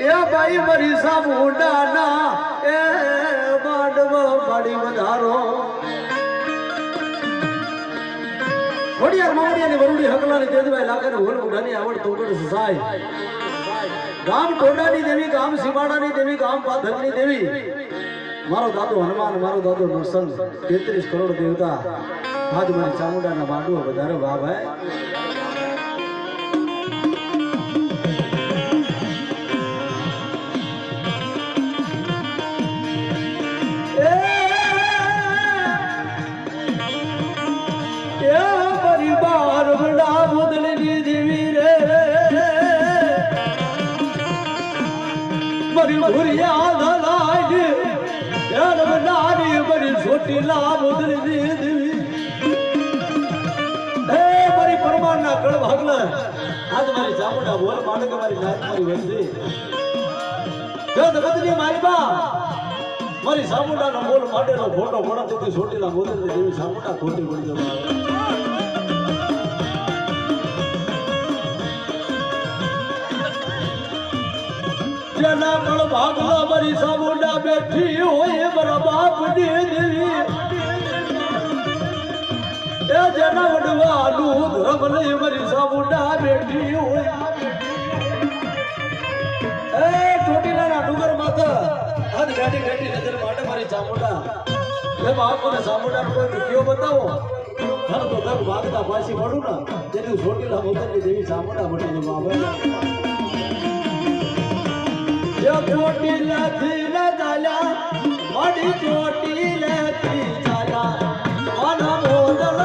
એ ભાઈ મારી સામુંડાના એ માંડવ માડી વધારો વડિયાર માવડિયાની વરુડી હકલાની તેજભાઈ લાગાને હોલ ઉડાની આવડ તોગડ સુસાય ગામ ટોડાની દેવી ગામ સીમાડાની દેવી ગામ પાથરની દેવી મારો દાદો હનુમાન મારો દાદો નરસંગ 33 કરોડ દેવતા આજ મારી ચામુંડાના માંડવો વધારે વાહ ભાઈ छोटी लाभ उधरी देवी मारी परमार ना कड़ भागला आज मारी चामुंडा बोल माने के मारी नाथ मारी वंदी जो जगतनी मारी बा मारी चामुंडा नो बोल माटे नो फोटो फोड़ा तो छोटी लाभ उधरी देवी चामुंडा खोटी पड़ी जो जना कड़ भागला मारी चामुंडा बैठी होए बरा बाप दी देवी ए जना वडवालू धर्म लई मारी चामुंडा बैठी होए ए छोटी नाना डुगर माता आज गाड़ी गाड़ी नजर माटे मारी चामुंडा ए बाप ने चामुंडा को क्यों बताओ हर तो तक भागता पासी पड़ू ना जेनी छोटी ला होतनी देवी चामुंडा मटी जो बाबा यो छोटी लाथी ना डाला माडी छोटी लाथी डाला मन मोदल